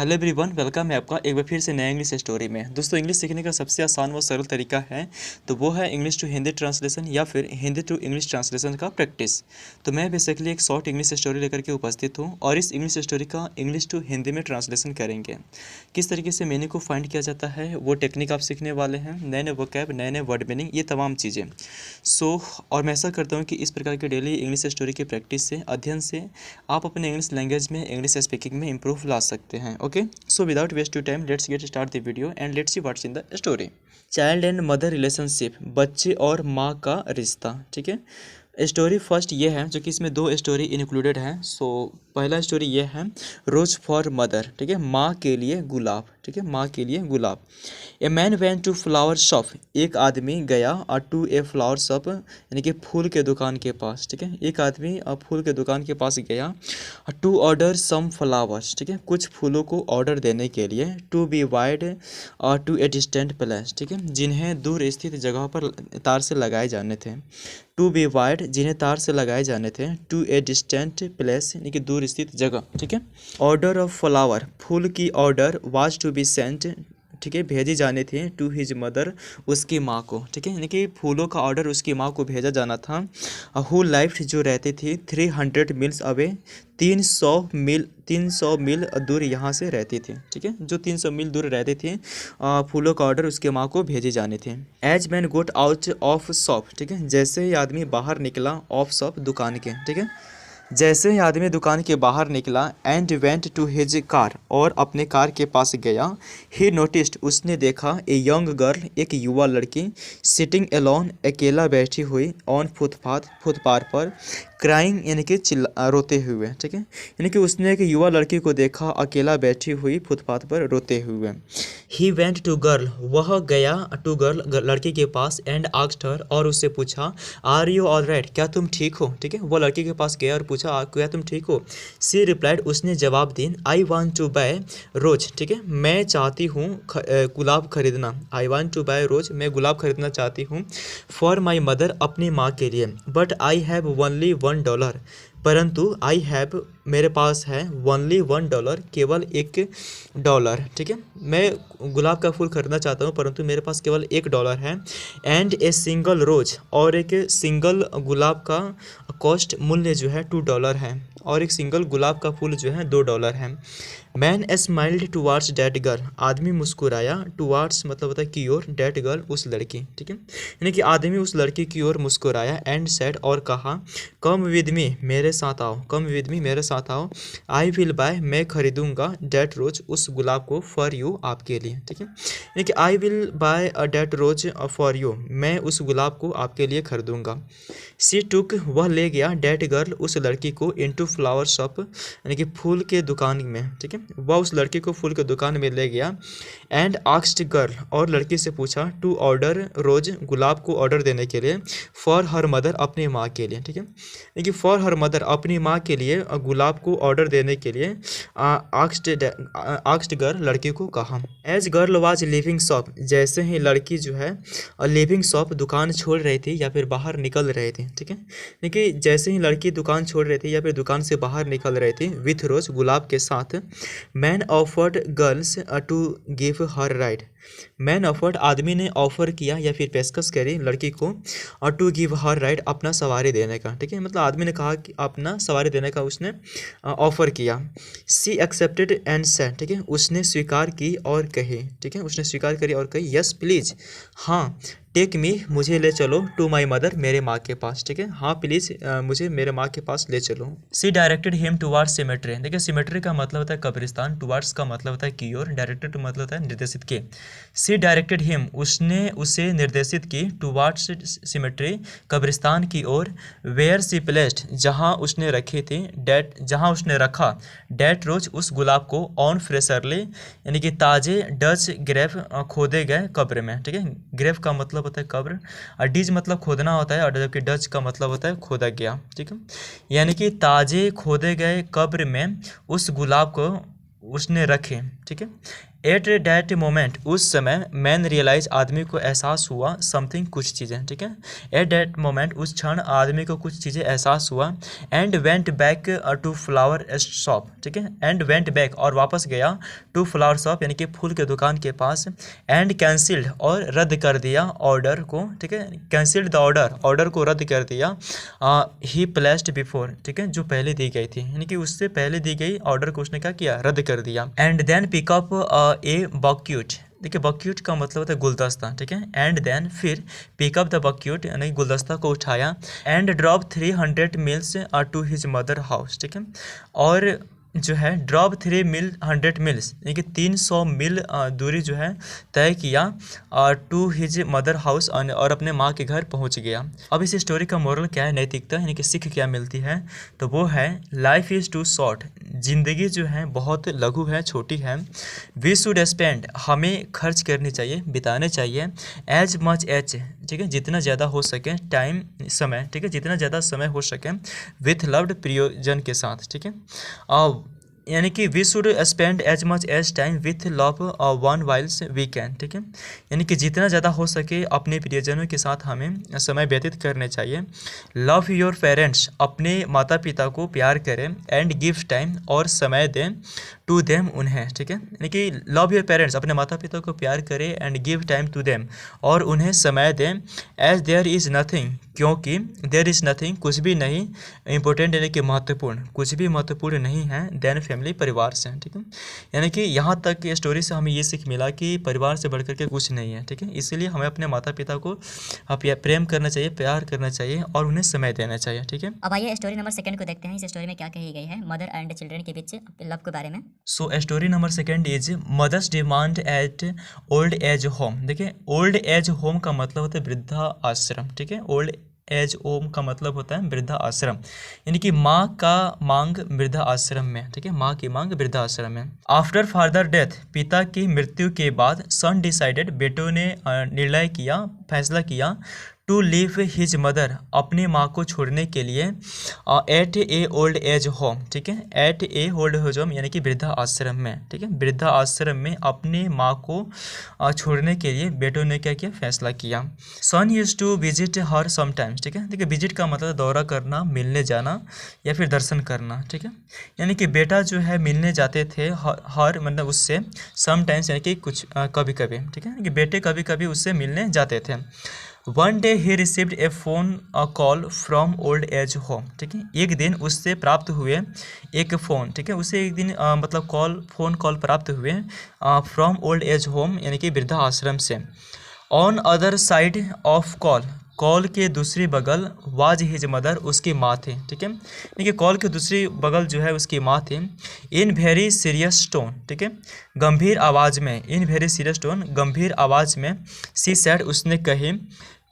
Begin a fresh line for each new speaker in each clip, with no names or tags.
Hello everyone, welcome है आपका एक बार फिर से नया इंग्लिश स्टोरी में। दोस्तों, इंग्लिश सीखने का सबसे आसान व सरल तरीका है तो वो है इंग्लिश टू हिंदी ट्रांसलेशन या फिर हिंदी टू इंग्लिश ट्रांसलेशन का प्रैक्टिस। तो मैं बेसिकली एक शॉर्ट इंग्लिश स्टोरी लेकर के उपस्थित हूँ और इस इंग्लिश स्टोरी का इंग्लिश टू हिंदी में ट्रांसलेशन करेंगे। किस तरीके से मीनिंग को फाइंड किया जाता है वो टेक्निक आप सीखने वाले हैं, नए नए वोकैब, नए नए वर्ड मीनिंग, ये तमाम चीज़ें। और मैं ऐसा करता हूँ कि इस प्रकार की डेली इंग्लिश स्टोरी की प्रैक्टिस से, अध्ययन से आप अपने इंग्लिश लैंग्वेज में, इंग्लिश स्पीकिंग में इंप्रूव ला सकते हैं। Okay, so without waste you time let's get start the video and let's see what's in the story. Child and mother relationship, बच्चे और माँ का रिश्ता। ठीक है, स्टोरी फर्स्ट ये है, जो कि इसमें दो स्टोरी इंक्लूडेड हैं। सो पहला स्टोरी ये है रोज फॉर मदर। ठीक है, माँ के लिए गुलाब। ठीक है, माँ के लिए गुलाब। A man went to flower shop, एक आदमी गया टू ए फ्लावर शॉप, यानी कि फूल के दुकान के पास। ठीक है, एक आदमी फूल के दुकान के पास गया टू ऑर्डर सम फ्लावर्स। ठीक है, कुछ फूलों को ऑर्डर देने के लिए। To be wired to a distant place. ठीक है, जिन्हें दूर स्थित जगह पर तार से लगाए जाने थे। टू बी वाइड, जिन्हें तार से लगाए जाने थे। टू ए डिस्टेंट प्लेस, यानी कि दूर स्थित जगह। ठीक है, ऑर्डर ऑफ फ्लावर, फूल की order was to be sent. ठीक है, भेजी जानी थी टू हिज मदर, उसकी माँ को। ठीक है, यानी कि फूलों का ऑर्डर उसकी माँ को भेजा जाना था। हु लाइफ, जो रहती थी 300 मील्स अवे, 300 मील दूर यहाँ से रहती थी। ठीक है, जो 300 मील दूर रहती थी, फूलों का ऑर्डर उसके माँ को भेजी जानी थी। As man got out of shop. ठीक है, जैसे ही आदमी बाहर निकला ऑफ शॉप, दुकान के। ठीक है, जैसे ही आदमी दुकान के बाहर निकला and went to his car, और अपने कार के पास गया। ही नोटिस्ड, उसने देखा ए यंग गर्ल, एक युवा लड़की, सिटिंग अलोन, अकेला बैठी हुई, ऑन फुटपाथ पर, क्राइंग, यानी कि रोते हुए। ठीक है, यानी कि उसने एक युवा लड़की को देखा अकेला बैठी हुई फुटपाथ पर रोते हुए। ही वेंट टू गर्ल, वह गया टू गर्ल, लड़की के पास, एंड आस्क्ड हर, और उससे पूछा, आर यू ऑल राइट, क्या तुम ठीक हो। ठीक है, वो लड़की के पास गया और पूछा, क्या तुम ठीक हो। सी रिप्लाइड, उसने जवाब दी, आई वॉन्ट टू बाय रोज। ठीक है, मैं चाहती हूँ गुलाब खरीदना। आई वॉन्ट टू बाय रोज, मैं गुलाब खरीदना चाहती हूँ। फॉर माई मदर, अपनी माँ के लिए। बट आई हैव ओनली $1, परंतु आई हैव, मेरे पास है, ओनली $1, केवल $1। ठीक है, मैं गुलाब का फूल खरीदना चाहता हूँ परंतु मेरे पास केवल $1 है। एंड ए सिंगल रोज, और एक सिंगल गुलाब का कॉस्ट, मूल्य जो है $2 है, और एक सिंगल गुलाब का फूल जो है $2 है। Man smiled towards that girl, आदमी मुस्कुराया। टुवार्ड्स मतलब होता है की ओर, डैट गर्ल, उस लड़की। ठीक है, यानी कि आदमी उस लड़की की ओर मुस्कुराया। एंड सेड, और कहा, कम विद मी, मेरे साथ आओ। कम विद मी, मेरे साथ आओ। आई विल बाय, मैं खरीदूंगा, डैट रोज, उस गुलाब को, फॉर यू, आपके लिए। ठीक है, यानी कि I will buy a that rose for you, मैं उस गुलाब को आपके लिए खरीदूंगा। सी टुक, वह ले गया, डैट गर्ल, उस लड़की को, इनटू फ्लावर शॉप, यानी कि फूल के दुकान में। ठीक है, वह उस लड़की को फूल के दुकान में ले गया। एंड आस्क्ड गर्ल, और लड़की से पूछा, टू ऑर्डर रोज, गुलाब को ऑर्डर देने के लिए। फॉर हर मदर, अपनी माँ के लिए। ठीक है, यानी कि फॉर हर मदर, अपनी माँ के लिए गुलाब को ऑर्डर देने के लिए आस्क्ड गर्ल, लड़की को कहा। As girl was living shop, जैसे ही लड़की जो है लिविंग शॉप, दुकान छोड़ रही थी या फिर बाहर निकल रही थी। ठीक है, देखिए जैसे ही लड़की दुकान छोड़ रही थी या फिर दुकान से बाहर निकल रही थी, विथ रोज, गुलाब के साथ। Man offered girls to give her ride, man offered, आदमी ने ऑफर किया या फिर पेशकश करी लड़की को, और टू गिव हर राइट, अपना सवारी देने का। ठीक है, मतलब आदमी ने कहा कि अपना सवारी देने का उसने ऑफर किया। सी एक्सेप्टेड एंड सेड, ठीक है, उसने स्वीकार की और कही। ठीक है, उसने स्वीकार करी और कही, यस प्लीज, हाँ, टेक मी, मुझे ले चलो, टू माई मदर, मेरे माँ के पास। ठीक है, हाँ प्लीज़, मुझे मेरे माँ के पास ले चलो। सी डायरेक्टेड हिम टुवार्ड्स सिमेट्री, देखिए सिमेट्री का मतलब होता है कब्रिस्तान, टुवार्ड्स का मतलब होता है की ओर, डायरेक्टेड मतलब होता है निर्देशित के। सी डायरेक्टेड हिम, उसने उसे निर्देशित की, टुवार्ड्स सिमेट्री, कब्रिस्तान की ओर। वेयर सी प्लेस्ड, जहाँ उसने रखी थी, डेट, जहाँ उसने रखा, डेट रोज, उस गुलाब को, ऑन फ्रेशरली, यानी कि ताजे, डच ग्रेव, खोदे गए कब्र में। ठीक है, ग्रेव का मतलब होता है कब्र, और डीज मतलब खोदना होता है, और जबकि डच का मतलब होता है खोदा गया। ठीक है, यानी कि ताजे खोदे गए कब्र में उस गुलाब को उसने रखे। ठीक है, एट डैट मोमेंट, उस समय, मैन रियलाइज, आदमी को एहसास हुआ, समथिंग, कुछ चीज़ें, ठीक है। एट डैट मोमेंट, उस क्षण आदमी को कुछ चीज़ें एहसास हुआ। And went back to flower shop, ठीक है। एंड वेंट बैक, और वापस गया, टू फ्लावर शॉप यानी कि फूल के दुकान के पास। एंड कैंसिल्ड, और रद्द कर दिया ऑर्डर को, ठीक है। कैंसिल्ड द ऑर्डर, ऑर्डर को रद्द कर दिया। ही प्लेस्ड बिफोर, ठीक है, जो पहले दी गई थी, यानी कि उससे पहले दी गई ऑर्डर को उसने क्या किया, रद्द कर दिया। And then pick up a bouquet, देखिए बक्यूट का मतलब होता है गुलदस्ता, ठीक है। एंड देन, फिर, पिकअप द बक्यूट यानी गुलदस्ता को उठाया। And drop 300 miles to his mother house, ठीक है। और जो है ड्रॉप 300 मील्स यानी कि 300 मील दूरी जो है तय किया टू हिज मदर हाउस, और अपने माँ के घर पहुँच गया। अब इस स्टोरी का मोरल क्या है, नैतिकता यानी कि सीख क्या मिलती है, तो वो है लाइफ इज़ टू शॉर्ट, ज़िंदगी जो है बहुत लघु है, छोटी है। वी शुड स्पेंड, हमें खर्च करनी चाहिए, बिताने चाहिए। एज मच एज, ठीक है, जितना ज़्यादा हो सके, टाइम, समय, ठीक है, जितना ज़्यादा समय हो सके, विथ लव्ड, प्रियजन के साथ, ठीक है। यानी कि we should spend as much as time with love one whiles we can, ठीक है। यानी कि जितना ज़्यादा हो सके अपने प्रियजनों के साथ हमें समय व्यतीत करने चाहिए। लव योर पेरेंट्स, अपने माता पिता को प्यार करें। एंड गिव टाइम, और समय दें, टू देम, उन्हें, ठीक है। यानी कि लव योर पेरेंट्स, अपने माता पिता को प्यार करें। And give time to them, और उन्हें समय दें। एज देयर इज़ नथिंग, क्योंकि देयर इज़ नथिंग, कुछ भी नहीं, इंपॉर्टेंट यानी कि महत्वपूर्ण, कुछ भी महत्वपूर्ण नहीं है, देन फैमिली, परिवार से, ठीक है। यानी कि यहाँ तक स्टोरी से हमें ये सीख मिला कि परिवार से बढ़कर के कुछ नहीं है, ठीक है। इसीलिए हमें अपने माता पिता को प्रेम करना चाहिए, प्यार करना चाहिए, और उन्हें समय देना चाहिए, ठीक है।
अब आइए स्टोरी नंबर सेकंड को देखते हैं। इस स्टोरी में क्या कही गई है मदर एंड चिल्ड्रन के बीच लव के बारे में।
So story number second is mother's demand at old age home. देखिए ओल्ड एज होम का मतलब होता है वृद्धा आश्रम, ठीक है। ओल्ड एज होम का मतलब होता है वृद्धा आश्रम, यानी कि माँ का मांग वृद्धा आश्रम में, ठीक है, माँ की मांग वृद्धा आश्रम में। आफ्टर फादर डेथ, पिता की मृत्यु के बाद, सन डिसाइडेड, बेटों ने निर्णय किया, फैसला किया, टू लीव हिज मदर, अपनी माँ को छोड़ने के लिए, एट ए ओल्ड एज होम, ठीक है, एट ए ओल्ड एज होम यानी कि वृद्धा आश्रम में, ठीक है, वृद्धा आश्रम में अपने माँ को छोड़ने के लिए बेटों ने क्या किया, फैसला किया। Son use to visit her sometimes, ठीक है। देखिए विजिट का मतलब दौरा करना, मिलने जाना, या फिर दर्शन करना, ठीक है। यानी कि बेटा जो है मिलने जाते थे हर मतलब उससे, समटाइम्स यानी कि कुछ कभी कभी, ठीक है, कि बेटे कभी कभी उससे मिलने जाते थे। One day he received A phone call from old age home, ठीक है, एक दिन उससे प्राप्त हुए एक फ़ोन, ठीक है, उसे एक दिन मतलब फ़ोन कॉल प्राप्त हुए फ्रॉम ओल्ड एज होम यानी कि वृद्धा आश्रम से। On other side of call के दूसरी बगल वाज हिज मदर, उसकी माँ थी, ठीक है। देखिए कॉल के दूसरी बगल जो है उसकी माँ थी। इन वेरी सीरियस टोन, ठीक है, गंभीर आवाज़ में, इन वेरी सीरियस टोन, गंभीर आवाज़ में, सी सैड, उसने कही,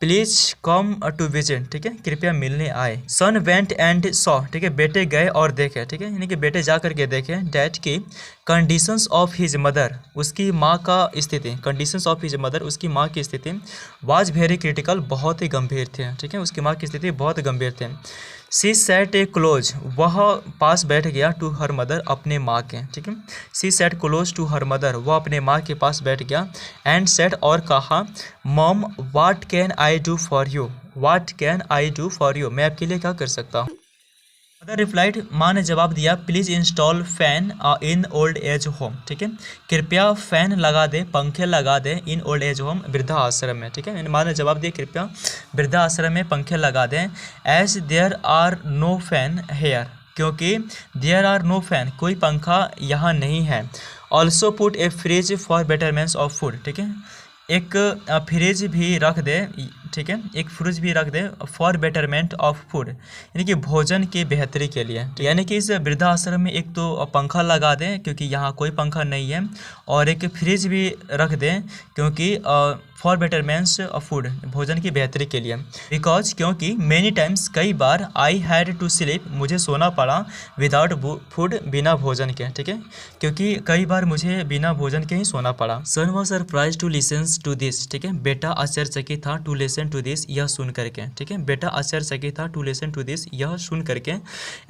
प्लीज कम टू विजिट, ठीक है, कृपया मिलने आए। सन वेंट एंड सॉ, ठीक है, बेटे गए और देखे, ठीक है, यानी कि बेटे जा करके देखे, डैट की कंडीशंस ऑफ हिज मदर, उसकी माँ का स्थिति, कंडीशंस ऑफ हिज मदर, उसकी माँ की स्थिति, वाज वेरी क्रिटिकल, बहुत ही गंभीर थे, ठीक है, उसकी माँ की स्थिति बहुत गंभीर थे। सी सैट ए क्लोज, वह पास बैठ गया, टू हर मदर, अपने माँ के, ठीक है, she sat close to her mother, वह अपने माँ के पास बैठ गया। एंड सेड, और कहा, mom what can I do for you, what can I do for you, मैं आपके लिए क्या कर सकता हूँ। मदर रिप्लाइड, माँ ने जवाब दिया, please install fan in old age home, ठीक है, कृपया फैन लगा दे, पंखे लगा दे, इन ओल्ड एज होम, वृद्धा आश्रम में, ठीक है, माँ ने जवाब दिया कृपया वृद्धा आश्रम में पंखे लगा दें। As there are no fan here, क्योंकि देयर आर नो फैन, कोई पंखा यहाँ नहीं है। Also put a fridge for betterments of food, ठीक है, एक फ्रिज भी रख दे, ठीक है, एक फ्रिज भी रख दे, फॉर बेटरमेंट ऑफ फूड, यानी कि भोजन की बेहतरी के लिए, यानी कि इस वृद्धाश्रम में एक तो पंखा लगा दें क्योंकि यहाँ कोई पंखा नहीं है, और एक फ्रिज भी रख दें क्योंकि फॉर बेटरमेंट्स ऑफ फूड, भोजन की बेहतरी के लिए। बिकॉज, क्योंकि मेनी टाइम्स, कई बार, आई हैड टू स्लीप, मुझे सोना पड़ा, विदाउट फूड, बिना भोजन के, ठीक है, क्योंकि कई बार मुझे बिना भोजन के ही सोना पड़ा। Son was surprise to listen to this, ठीक है, बेटा आश्चर्यचकित था, टू लिसन टू दिस, यह सुन करके, ठीक है, बेटा आश्चर्यचकित था, टू लिसन टू दिस, यह सुन करके।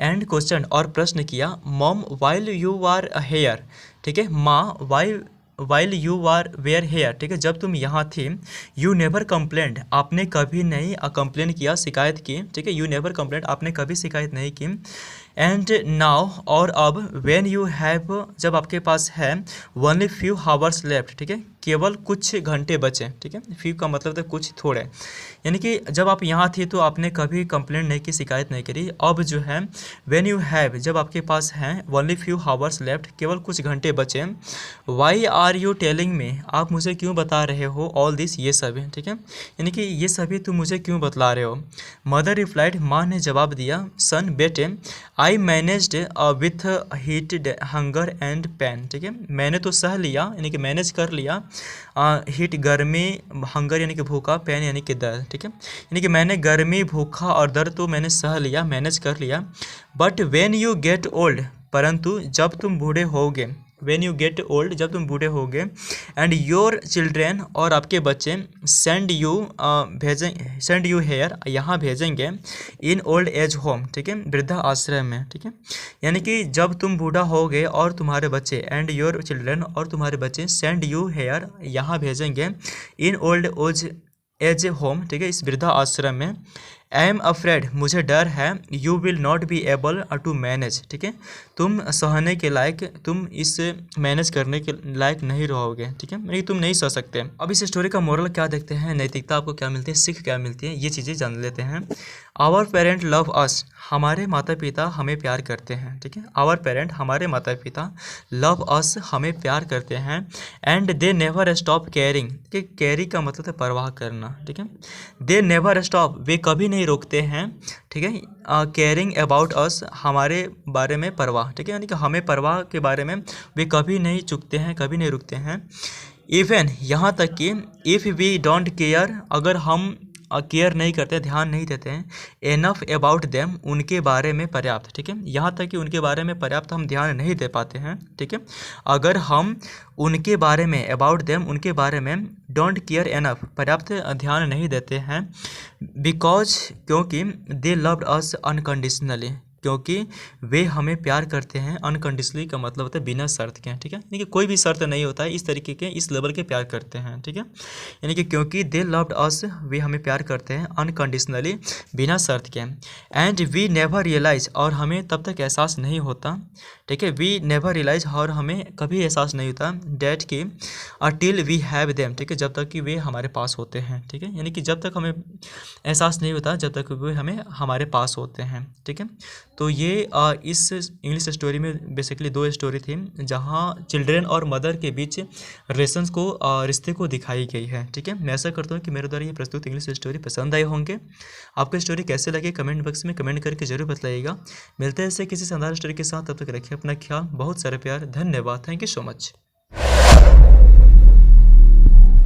एंड क्वेश्चन, और प्रश्न किया, mom while you are here, ठीक है, माँ why while you are where here, ठीक है, जब तुम यहाँ थे, यू नेवर कंप्लेंट, आपने कभी नहीं कंप्लेन किया, शिकायत की, ठीक है, यू नेवर कंप्लेंट, आपने कभी शिकायत नहीं की। एंड नाउ, और अब, व्हेन यू हैव, जब आपके पास है, ओनली फ्यू हावर्स लेफ्ट, ठीक है, केवल कुछ घंटे बचे, ठीक है, फ्यू का मतलब है कुछ, थोड़े, यानी कि जब आप यहाँ थे तो आपने कभी कंप्लेंट नहीं की, शिकायत नहीं करी। अब जो है व्हेन यू हैव, जब आपके पास है, ओनली फ्यू हावर्स लेफ्ट, केवल कुछ घंटे बचे, why are you telling me, आप मुझे क्यों बता रहे हो, ऑल दिस, ये सभी, ठीक है, यानी कि ये सभी तुम मुझे क्यों बतला रहे हो। मदर रिप्लाइड, माँ ने जवाब दिया, सन, बेटे, I managed with heat, hunger and pain, ठीक है, मैंने तो सह लिया, यानी कि मैनेज कर लिया, हीट गर्मी, हंगर यानी कि भूखा, पेन यानी कि दर्द, ठीक है, यानी कि मैंने गर्मी, भूखा और दर्द तो मैंने सह लिया, मैनेज कर लिया। But when you get old, परंतु जब तुम बूढ़े होगे, व्हेन यू गेट ओल्ड, जब तुम बूढ़े होगे, एंड योर चिल्ड्रेन, और आपके बच्चे, सेंड यू हेयर, यहाँ भेजेंगे, इन ओल्ड एज होम, ठीक है, वृद्धा आश्रय में, ठीक है, यानी कि जब तुम बूढ़ा होगे और तुम्हारे बच्चे, एंड योर चिल्ड्रेन, और तुम्हारे बच्चे, सेंड यू हेयर, यहाँ भेजेंगे, इन ओल्ड एज होम, ठीक है, इस वृद्धा आश्रम में। आई एम अफ्रेड, मुझे डर है, you will not be able to manage, ठीक है, तुम सहने के लायक, तुम इस मैनेज करने के लायक नहीं रहोगे, ठीक है, यानी तुम नहीं सह सकते। अब इस स्टोरी का मोरल क्या देखते हैं, नैतिकता आपको क्या मिलती है, सीख क्या मिलती है, ये चीज़ें जान लेते हैं। आवर पेरेंट लव अस, हमारे माता पिता हमें प्यार करते हैं, ठीक है, आवर पेरेंट, हमारे माता पिता, लव अस, हमें प्यार करते हैं, and they never stop caring, कि कैरी का मतलब है परवाह करना, ठीक है, दे नेवर स्टॉप, वे कभी नहीं रोकते हैं, ठीक है, केयरिंग अबाउट अस, हमारे बारे में परवाह, ठीक है, यानी कि हमें परवाह के बारे में वे कभी नहीं चूकते हैं, कभी नहीं रुकते हैं। इवन, यहाँ तक कि, इफ़ वी डोंट केयर, अगर हम केयर नहीं करते, ध्यान नहीं देते हैं, एनफ अबाउट देम, उनके बारे में पर्याप्त, ठीक है, यहाँ तक कि उनके बारे में पर्याप्त हम ध्यान नहीं दे पाते हैं, ठीक है, अगर हम उनके बारे में, अबाउट देम, उनके बारे में, डोंट केयर एनफ, पर्याप्त ध्यान नहीं देते हैं, बिकॉज, क्योंकि, दे लव्ड अस अनकंडीशनली, क्योंकि वे हमें प्यार करते हैं, अनकंडीशनली का मतलब होता है बिना शर्त के, ठीक है, यानी कि कोई भी शर्त नहीं होता है, इस तरीके के, इस लेवल के प्यार करते हैं, ठीक है, यानी कि क्योंकि दे लव्ड अस, वे हमें प्यार करते हैं, अनकंडीशनली, बिना शर्त के, एंड वी नेवर रियलाइज, और हमें तब तक एहसास नहीं होता, ठीक है, वी नेवर रियलाइज, और हमें कभी एहसास नहीं होता, डैट की, टिल वी हैव देम, ठीक है, जब तक कि वे हमारे पास होते हैं, ठीक है, यानी कि जब तक हमें एहसास नहीं होता, जब तक वे हमें हमारे पास होते हैं, ठीक है। तो ये इस इंग्लिश स्टोरी में बेसिकली दो स्टोरी थी जहाँ चिल्ड्रन और मदर के बीच रिलेशंस को, रिश्ते को दिखाई गई है, ठीक है। मैं ऐसा करता हूँ कि मेरे द्वारा ये प्रस्तुत इंग्लिश स्टोरी पसंद आए होंगे। आपको स्टोरी कैसे लगे कमेंट बॉक्स में कमेंट करके जरूर बताइएगा। मिलते हैं इससे किसी शानदार स्टोरी के साथ, तब तक रखिए अपना ख्याल, बहुत सारा प्यार, धन्यवाद, थैंक यू सो मच।